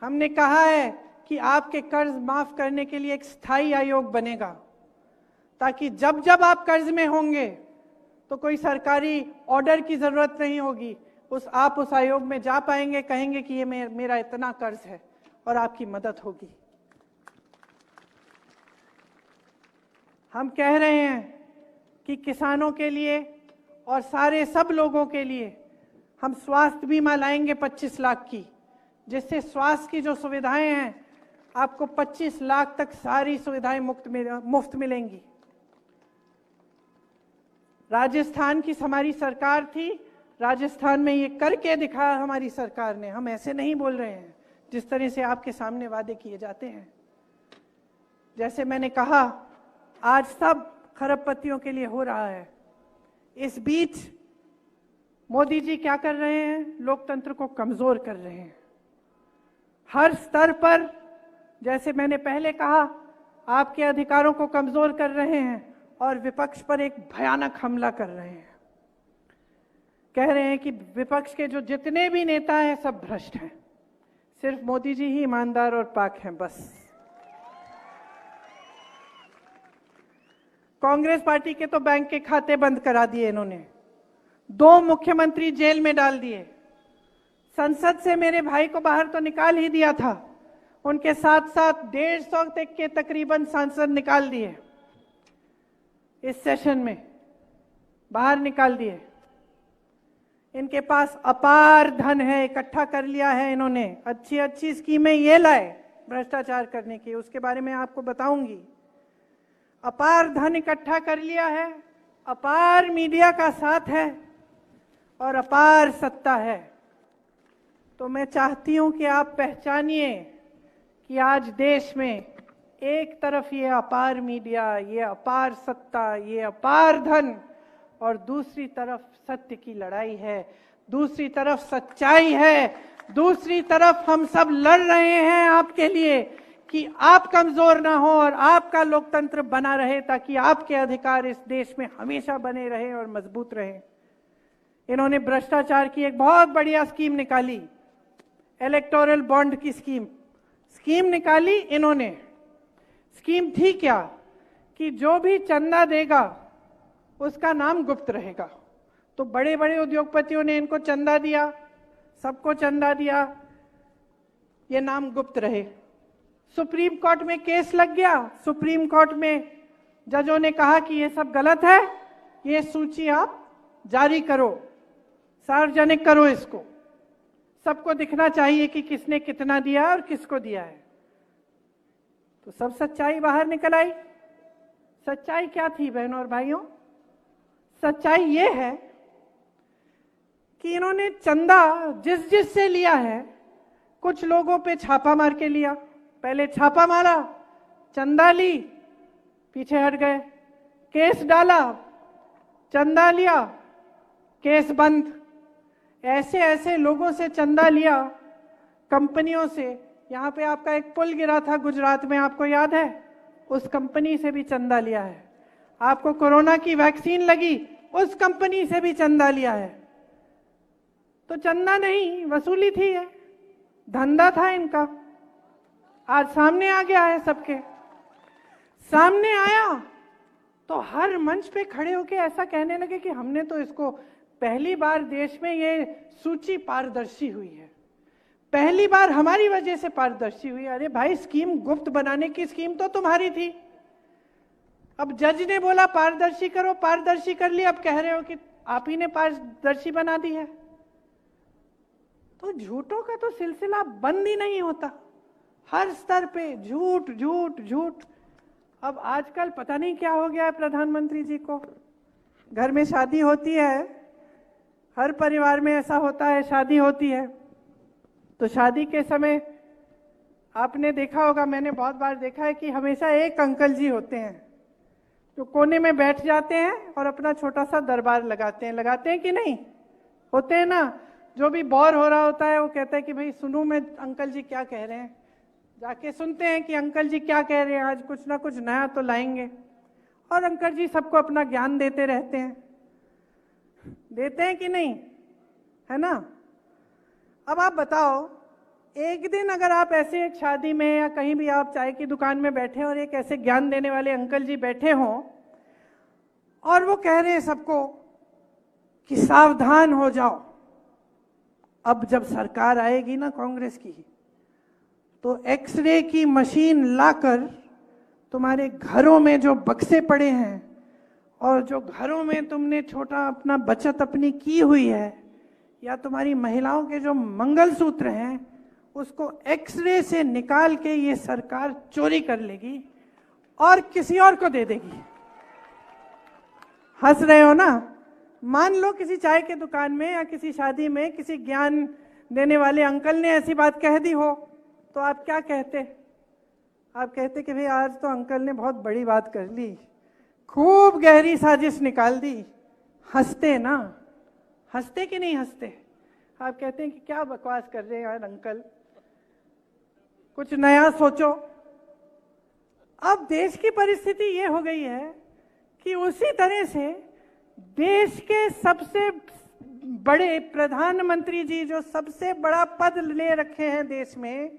हमने कहा है कि आपके कर्ज माफ करने के लिए एक स्थायी आयोग बनेगा, ताकि जब जब आप कर्ज में होंगे तो कोई सरकारी ऑर्डर की जरूरत नहीं होगी, आप उस आयोग में जा पाएंगे, कहेंगे कि ये मेरा इतना कर्ज है, और आपकी मदद होगी। हम कह रहे हैं कि किसानों के लिए और सारे सब लोगों के लिए हम स्वास्थ्य बीमा लाएंगे 25 लाख की, जिससे स्वास्थ्य की जो सुविधाएं हैं आपको 25 लाख तक सारी सुविधाएं मुफ्त मिलेंगी। राजस्थान की हमारी सरकार थी, राजस्थान में ये करके दिखाया हमारी सरकार ने। हम ऐसे नहीं बोल रहे हैं जिस तरह से आपके सामने वादे किए जाते हैं। जैसे मैंने कहा, आज सब खरबपतियों के लिए हो रहा है। इस बीच मोदी जी क्या कर रहे हैं? लोकतंत्र को कमजोर कर रहे हैं हर स्तर पर। जैसे मैंने पहले कहा, आपके अधिकारों को कमजोर कर रहे हैं और विपक्ष पर एक भयानक हमला कर रहे हैं। कह रहे हैं कि विपक्ष के जो जितने भी नेता हैं सब भ्रष्ट हैं, सिर्फ मोदी जी ही ईमानदार और पाक हैं बस। कांग्रेस पार्टी के तो बैंक के खाते बंद करा दिए इन्होंने, 2 मुख्यमंत्री जेल में डाल दिए, संसद से मेरे भाई को बाहर तो निकाल ही दिया था, उनके साथ साथ 150 तक के तकरीबन सांसद निकाल दिए, इस सेशन में बाहर निकाल दिए। इनके पास अपार धन है, इकट्ठा कर लिया है इन्होंने, अच्छी अच्छी स्कीमें ये लाए भ्रष्टाचार करने की, उसके बारे में आपको बताऊंगी। अपार धन इकट्ठा कर लिया है, अपार मीडिया का साथ है और अपार सत्ता है। तो मैं चाहती हूं कि आप पहचानिए कि आज देश में एक तरफ ये अपार मीडिया, ये अपार सत्ता, ये अपार धन, और दूसरी तरफ सत्य की लड़ाई है, दूसरी तरफ सच्चाई है, दूसरी तरफ हम सब लड़ रहे हैं आपके लिए कि आप कमजोर ना हो और आपका लोकतंत्र बना रहे, ताकि आपके अधिकार इस देश में हमेशा बने रहे और मजबूत रहे। इन्होंने भ्रष्टाचार की एक बहुत बढ़िया स्कीम निकाली, इलेक्टोरल बॉन्ड की स्कीम निकाली इन्होंने। स्कीम थी क्या कि जो भी चंदा देगा उसका नाम गुप्त रहेगा। तो बड़े बड़े उद्योगपतियों ने इनको चंदा दिया, सबको चंदा दिया, ये नाम गुप्त रहे। सुप्रीम कोर्ट में केस लग गया, सुप्रीम कोर्ट में जजों ने कहा कि ये सब गलत है, ये सूची आप जारी करो, सार्वजनिक करो, इसको सबको दिखना चाहिए कि किसने कितना दिया और किसको दिया है। तो सब सच्चाई बाहर निकल आई। सच्चाई क्या थी बहनों और भाइयों? सच्चाई ये है कि इन्होंने चंदा जिस से लिया है, कुछ लोगों पे छापा मार के लिया। पहले छापा मारा, चंदा ली, पीछे हट गए, केस डाला, चंदा लिया, केस बंद। ऐसे ऐसे लोगों से चंदा लिया, कंपनियों से। यहाँ पे आपका एक पुल गिरा था गुजरात में, आपको याद है? उस कंपनी से भी चंदा लिया है। आपको कोरोना की वैक्सीन लगी, उस कंपनी से भी चंदा लिया है। तो चंदा नहीं, वसूली थी, है धंधा था इनका। आज सामने आ गया है, सबके सामने आया तो हर मंच पे खड़े होके ऐसा कहने लगे कि हमने तो इसको, पहली बार देश में ये सूची पारदर्शी हुई है, पहली बार हमारी वजह से पारदर्शी हुई। अरे भाई, स्कीम गुप्त बनाने की स्कीम तो तुम्हारी थी। अब जज ने बोला पारदर्शी करो, पारदर्शी कर लिया, अब कह रहे हो कि आप ही ने पारदर्शी बना दी है। तो झूठों का तो सिलसिला बंद ही नहीं होता, हर स्तर पे झूठ झूठ झूठ। अब आजकल पता नहीं क्या हो गया है प्रधानमंत्री जी को। घर में शादी होती है, हर परिवार में ऐसा होता है, शादी होती है तो शादी के समय आपने देखा होगा, मैंने बहुत बार देखा है कि हमेशा एक अंकल जी होते हैं जो कोने में बैठ जाते हैं और अपना छोटा सा दरबार लगाते हैं कि नहीं? होते हैं ना। जो भी बोर हो रहा होता है वो कहता है कि भाई सुनूं मैं अंकल जी क्या कह रहे हैं। जाके सुनते हैं कि अंकल जी क्या कह रहे हैं, आज कुछ ना कुछ नया तो लाएंगे। और अंकल जी सबको अपना ज्ञान देते रहते हैं, देते हैं कि नहीं, है ना? अब आप बताओ, एक दिन अगर आप ऐसे एक शादी में या कहीं भी आप चाय की दुकान में बैठे और एक ऐसे ज्ञान देने वाले अंकल जी बैठे हों और वो कह रहे हैं सबको कि सावधान हो जाओ, अब जब सरकार आएगी ना कांग्रेस की, तो एक्सरे की मशीन लाकर तुम्हारे घरों में जो बक्से पड़े हैं और जो घरों में तुमने छोटा अपना बचत अपनी की हुई है, या तुम्हारी महिलाओं के जो मंगलसूत्र हैं, उसको एक्सरे से निकाल के ये सरकार चोरी कर लेगी और किसी और को दे देगी। हंस रहे हो ना? मान लो किसी चाय के दुकान में या किसी शादी में किसी ज्ञान देने वाले अंकल ने ऐसी बात कह दी हो, तो आप क्या कहते? आप कहते कि भाई आज तो अंकल ने बहुत बड़ी बात कर ली, खूब गहरी साजिश निकाल दी। हंसते ना? हंसते कि नहीं हंसते? आप कहते हैं कि क्या बकवास कर रहे हैं यार अंकल, कुछ नया सोचो। अब देश की परिस्थिति ये हो गई है कि उसी तरह से देश के सबसे बड़े प्रधानमंत्री जी, जो सबसे बड़ा पद ले रखे हैं देश में,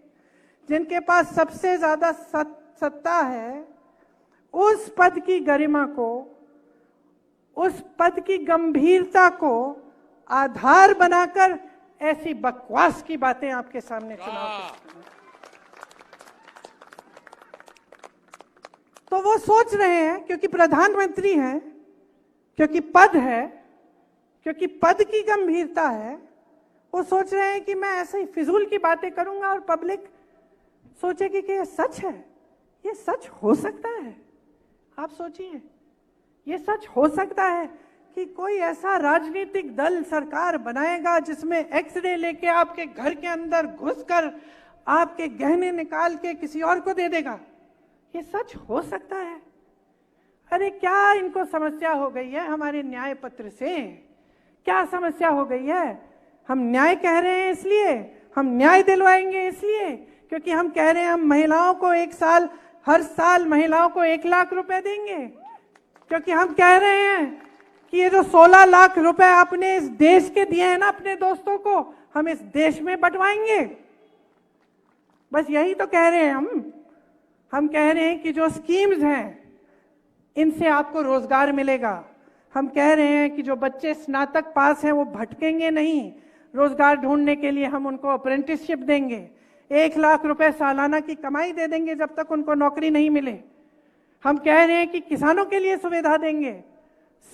जिनके पास सबसे ज्यादा सत्ता है, उस पद की गरिमा को, उस पद की गंभीरता को आधार बनाकर ऐसी बकवास की बातें आपके सामने सुनाते हैं। तो वो सोच रहे हैं क्योंकि प्रधानमंत्री हैं, क्योंकि पद है, क्योंकि पद की गंभीरता है, वो सोच रहे हैं कि मैं ऐसे ही फिजूल की बातें करूंगा और पब्लिक सोचेगी कि ये सच है। ये सच हो सकता है? आप सोचिए, ये सच हो सकता है कि कोई ऐसा राजनीतिक दल सरकार बनाएगा जिसमें एक्सरे लेके आपके घर के अंदर घुसकर आपके गहने निकाल के किसी और को दे देगा? ये सच हो सकता है? अरे क्या इनको समस्या हो गई है हमारे न्याय पत्र से? क्या समस्या हो गई है? हम न्याय कह रहे हैं इसलिए, हम न्याय दिलवाएंगे इसलिए क्योंकि हम कह रहे हैं हम महिलाओं को हर साल महिलाओं को 1 लाख रुपए देंगे, क्योंकि हम कह रहे हैं कि ये जो 16 लाख रुपए आपने इस देश के दिए हैं ना अपने दोस्तों को, हम इस देश में बंटवाएंगे। बस यही तो कह रहे हैं हम कह रहे हैं कि जो स्कीम्स हैं इनसे आपको रोजगार मिलेगा। हम कह रहे हैं कि जो बच्चे स्नातक पास हैं वो भटकेंगे नहीं, रोजगार ढूंढने के लिए हम उनको अप्रेंटिसशिप देंगे, 1 लाख रुपए सालाना की कमाई दे देंगे जब तक उनको नौकरी नहीं मिले। हम कह रहे हैं कि किसानों के लिए सुविधा देंगे,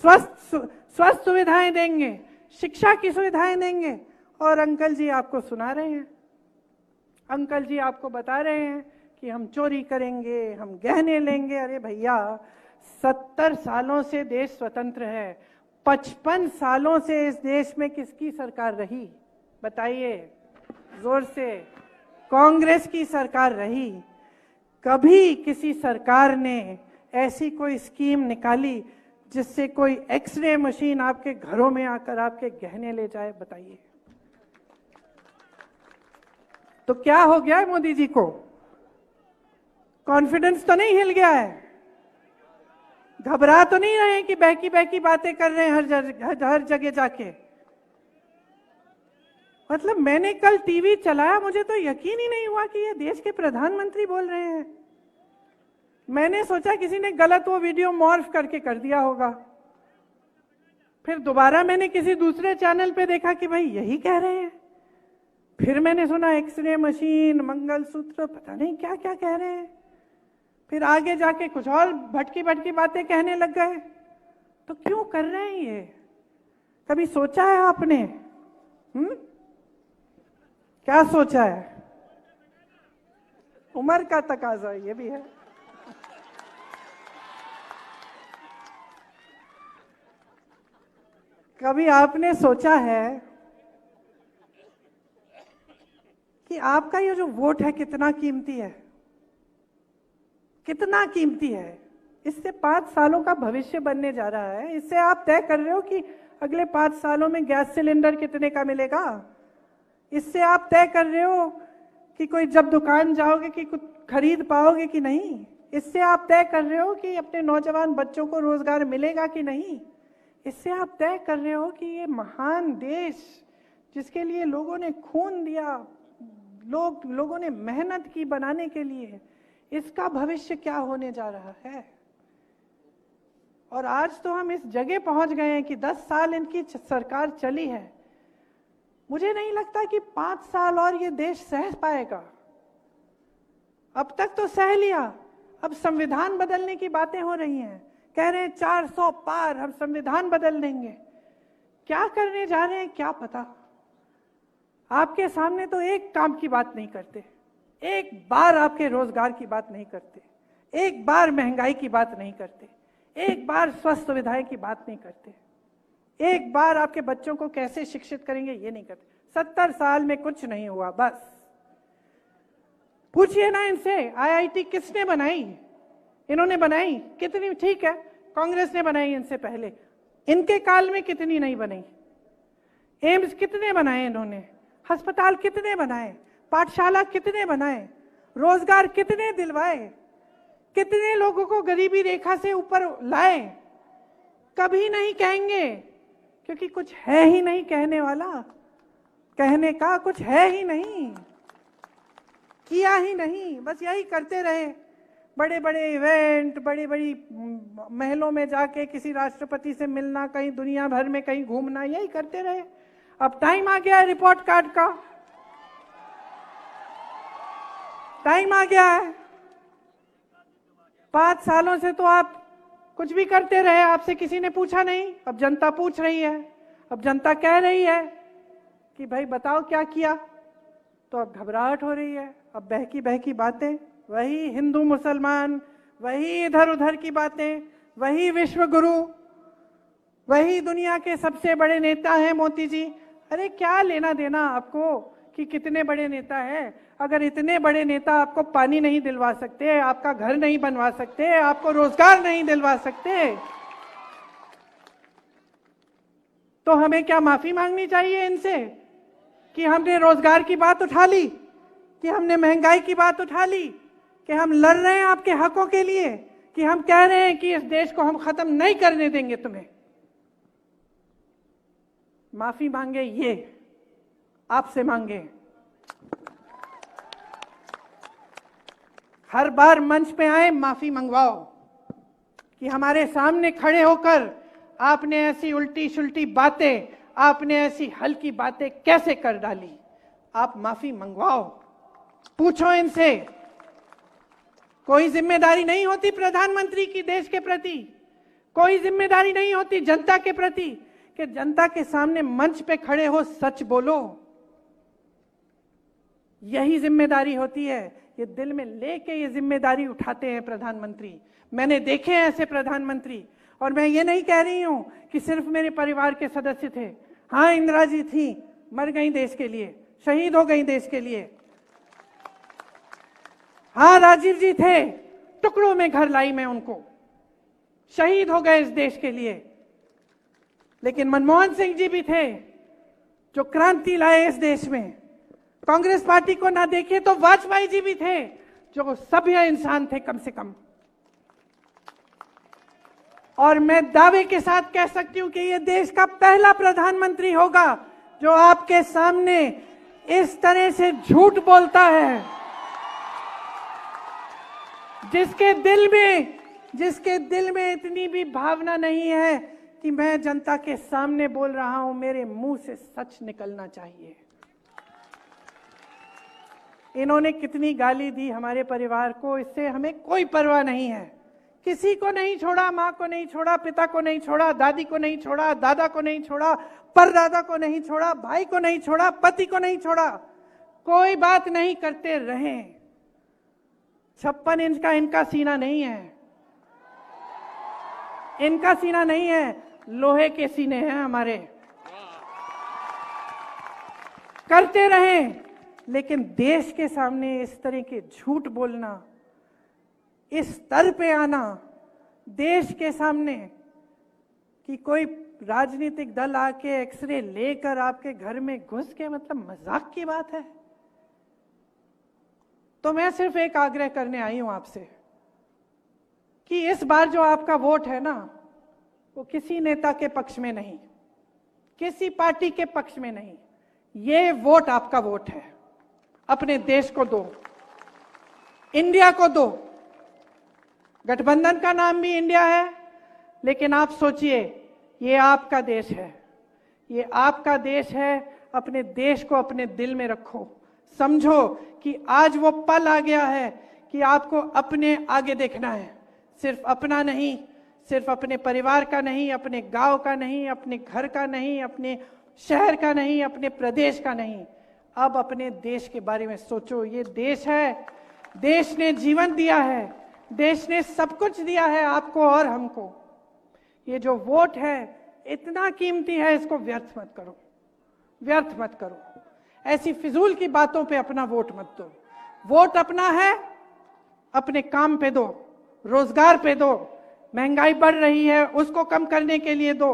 स्वस्थ सुविधाएं देंगे, शिक्षा की सुविधाएं देंगे। और अंकल जी आपको सुना रहे हैं, अंकल जी आपको बता रहे हैं कि हम चोरी करेंगे, हम गहने लेंगे। अरे भैया 70 सालों से देश स्वतंत्र है, 55 सालों से इस देश में किसकी सरकार रही बताइए जोर से? कांग्रेस की सरकार रही। कभी किसी सरकार ने ऐसी कोई स्कीम निकाली जिससे कोई एक्सरे मशीन आपके घरों में आकर आपके गहने ले जाए बताइए? तो क्या हो गया है मोदी जी को? कॉन्फिडेंस तो नहीं हिल गया है? घबरा तो नहीं रहे हैं कि बहकी बहकी बातें कर रहे हैं हर जगह जाके? मतलब मैंने कल टीवी चलाया, मुझे तो यकीन ही नहीं हुआ कि ये देश के प्रधानमंत्री बोल रहे हैं। मैंने सोचा किसी ने गलत वो वीडियो मॉर्फ करके कर दिया होगा। फिर दोबारा मैंने किसी दूसरे चैनल पे देखा कि भाई यही कह रहे हैं। फिर मैंने सुना एक्सरे मशीन, मंगलसूत्र, पता नहीं क्या क्या कह रहे हैं। फिर आगे जाके कुछ और भटकी भटकी बातें कहने लग गए। तो क्यों कर रहे हैं ये? कभी सोचा है आपने? क्या सोचा है? उम्र का तकाजा ये भी है। कभी आपने सोचा है कि आपका ये जो वोट है कितना कीमती है? कितना कीमती है? इससे 5 सालों का भविष्य बनने जा रहा है। इससे आप तय कर रहे हो कि अगले 5 सालों में गैस सिलेंडर कितने का मिलेगा। इससे आप तय कर रहे हो कि कोई जब दुकान जाओगे कि कुछ खरीद पाओगे कि नहीं। इससे आप तय कर रहे हो कि अपने नौजवान बच्चों को रोजगार मिलेगा कि नहीं। इससे आप तय कर रहे हो कि ये महान देश जिसके लिए लोगों ने खून दिया, लोगों ने मेहनत की बनाने के लिए, इसका भविष्य क्या होने जा रहा है। और आज तो हम इस जगह पहुंच गए हैं कि 10 साल इनकी सरकार चली है। मुझे नहीं लगता कि 5 साल और ये देश सह पाएगा। अब तक तो सह लिया, अब संविधान बदलने की बातें हो रही हैं। कह रहे हैं 400 पार, हम संविधान बदल देंगे। क्या करने जा रहे हैं क्या पता। आपके सामने तो एक काम की बात नहीं करते, एक बार आपके रोजगार की बात नहीं करते, एक बार महंगाई की बात नहीं करते, एक बार स्वास्थ्य सुविधाएं की बात नहीं करते, एक बार आपके बच्चों को कैसे शिक्षित करेंगे ये नहीं करते। 70 साल में कुछ नहीं हुआ। बस पूछिए ना इनसे, आईआईटी किसने बनाई? इन्होंने बनाई कितनी? ठीक है, कांग्रेस ने बनाई इनसे पहले, इनके काल में कितनी नहीं बनी? एम्स कितने बनाए इन्होंने? अस्पताल कितने बनाए? पाठशाला कितने बनाए? रोजगार कितने दिलवाए? कितने लोगों को गरीबी रेखा से ऊपर लाए? कभी नहीं कहेंगे क्योंकि कुछ है ही नहीं कहने वाला। कहने का कुछ है ही नहीं, किया ही नहीं, बस यही करते रहे। बड़े बड़े इवेंट, बड़ी बड़ी महलों में जाके किसी राष्ट्रपति से मिलना, कहीं दुनिया भर में कहीं घूमना, यही करते रहे। अब टाइम आ गया है रिपोर्ट कार्ड का, टाइम आ गया है। 5 सालों से तो आप कुछ भी करते रहे, आपसे किसी ने पूछा नहीं। अब जनता पूछ रही है, अब जनता कह रही है कि भाई बताओ क्या किया। तो अब घबराहट हो रही है। अब बहकी बहकी बातें, वही हिंदू मुसलमान, वही इधर उधर की बातें, वही विश्व गुरु, वही दुनिया के सबसे बड़े नेता हैं मोदी जी। अरे क्या लेना देना आपको कि कितने बड़े नेता हैं? अगर इतने बड़े नेता आपको पानी नहीं दिलवा सकते, आपका घर नहीं बनवा सकते, आपको रोजगार नहीं दिलवा सकते, तो हमें क्या माफी मांगनी चाहिए इनसे कि हमने रोजगार की बात उठा ली, कि हमने महंगाई की बात उठा ली, कि हम लड़ रहे हैं आपके हकों के लिए, कि हम कह रहे हैं कि इस देश को हम खत्म नहीं करने देंगे तुम्हें? माफी मांगे ये, आपसे मांगे। हर बार मंच पे आए माफी मंगवाओ कि हमारे सामने खड़े होकर आपने ऐसी उल्टी शुल्टी बातें, आपने ऐसी हल्की बातें कैसे कर डाली। आप माफी मंगवाओ, पूछो इनसे। कोई जिम्मेदारी नहीं होती प्रधानमंत्री की देश के प्रति, कोई जिम्मेदारी नहीं होती जनता के प्रति कि जनता के सामने मंच पे खड़े हो सच बोलो। यही जिम्मेदारी होती है। ये दिल में लेके ये जिम्मेदारी उठाते हैं प्रधानमंत्री। मैंने देखे हैं ऐसे प्रधानमंत्री, और मैं ये नहीं कह रही हूं कि सिर्फ मेरे परिवार के सदस्य थे। हाँ, इंदिरा जी थी, मर गई देश के लिए, शहीद हो गई देश के लिए। हाँ, राजीव जी थे, टुकड़ों में घर लाई मैं उनको, शहीद हो गए इस देश के लिए। लेकिन मनमोहन सिंह जी भी थे जो क्रांति लाए इस देश में। कांग्रेस पार्टी को ना देखे तो वाजपेयी जी भी थे जो सभ्य इंसान थे कम से कम। और मैं दावे के साथ कह सकती हूं कि यह देश का पहला प्रधानमंत्री होगा जो आपके सामने इस तरह से झूठ बोलता है, जिसके दिल में इतनी भी भावना नहीं है कि मैं जनता के सामने बोल रहा हूं, मेरे मुंह से सच निकलना चाहिए। इन्होंने कितनी गाली दी हमारे परिवार को, इससे हमें कोई परवाह नहीं है। किसी को नहीं छोड़ा, मां को नहीं छोड़ा, पिता को नहीं छोड़ा, दादी को नहीं छोड़ा, दादा को नहीं छोड़ा, परदादा को नहीं छोड़ा, भाई को नहीं छोड़ा, पति को नहीं छोड़ा, कोई बात नहीं करते रहे। 56 इंच का इनका सीना नहीं है, इनका सीना नहीं है, लोहे के सीने हैं हमारे। करते रहे, लेकिन देश के सामने इस तरह के झूठ बोलना, इस स्तर पे आना देश के सामने कि कोई राजनीतिक दल आके एक्सरे लेकर आपके घर में घुस के, मतलब मजाक की बात है। तो मैं सिर्फ एक आग्रह करने आई हूं आपसे कि इस बार जो आपका वोट है ना, वो किसी नेता के पक्ष में नहीं, किसी पार्टी के पक्ष में नहीं, ये वोट आपका वोट है। अपने देश को दो, इंडिया को दो। गठबंधन का नाम भी इंडिया है, लेकिन आप सोचिए, ये आपका देश है, ये आपका देश है। अपने देश को अपने दिल में रखो, समझो कि आज वो पल आ गया है कि आपको अपने आगे देखना है। सिर्फ अपना नहीं, सिर्फ अपने परिवार का नहीं, अपने गांव का नहीं, अपने घर का नहीं, अपने शहर का नहीं, अपने प्रदेश का नहीं, अब अपने देश के बारे में सोचो। ये देश है, देश ने जीवन दिया है, देश ने सब कुछ दिया है आपको और हमको। ये जो वोट है इतना कीमती है, इसको व्यर्थ मत करो, व्यर्थ मत करो। ऐसी फिजूल की बातों पे अपना वोट मत दो। वोट अपना है, अपने काम पे दो, रोजगार पे दो, महंगाई बढ़ रही है उसको कम करने के लिए दो,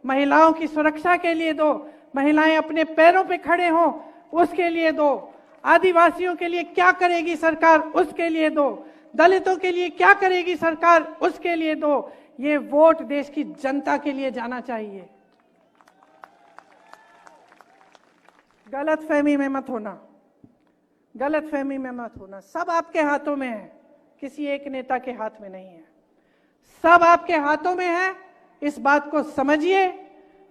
महिलाओं की सुरक्षा के लिए दो, महिलाएं अपने पैरों पे खड़े हों उसके लिए दो, आदिवासियों के लिए क्या करेगी सरकार उसके लिए दो, दलितों के लिए क्या करेगी सरकार उसके लिए दो। ये वोट देश की जनता के लिए जाना चाहिए। गलतफहमी में मत होना, गलतफहमी में मत होना। सब आपके हाथों में है, किसी एक नेता के हाथ में नहीं है, सब आपके हाथों में है। इस बात को समझिए,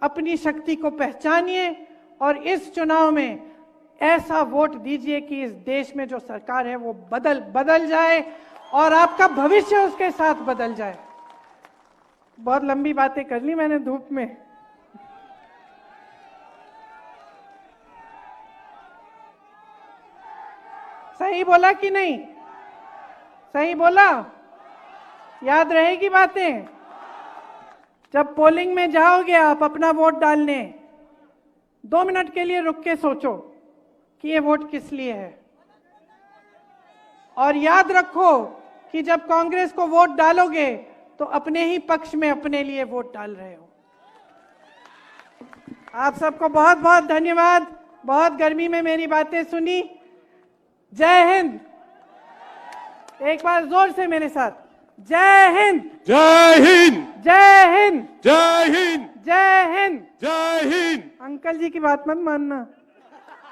अपनी शक्ति को पहचानिए और इस चुनाव में ऐसा वोट दीजिए कि इस देश में जो सरकार है वो बदल जाए और आपका भविष्य उसके साथ बदल जाए। बहुत लंबी बातें कर ली मैंने धूप में। सही बोला कि नहीं? सही बोला? याद रहेगी बातें? जब पोलिंग में जाओगे आप अपना वोट डालने, 2 मिनट के लिए रुक के सोचो कि ये वोट किस लिए है। और याद रखो कि जब कांग्रेस को वोट डालोगे तो अपने ही पक्ष में अपने लिए वोट डाल रहे हो। आप सबको बहुत बहुत धन्यवाद। बहुत गर्मी में मेरी बातें सुनी। जय हिंद। एक बार जोर से मेरे साथ, जय हिंद। जय हिंद। जय हिंद। जय हिंद। जय हिंद। जय हिंद। अंकल जी की बात मत मानना।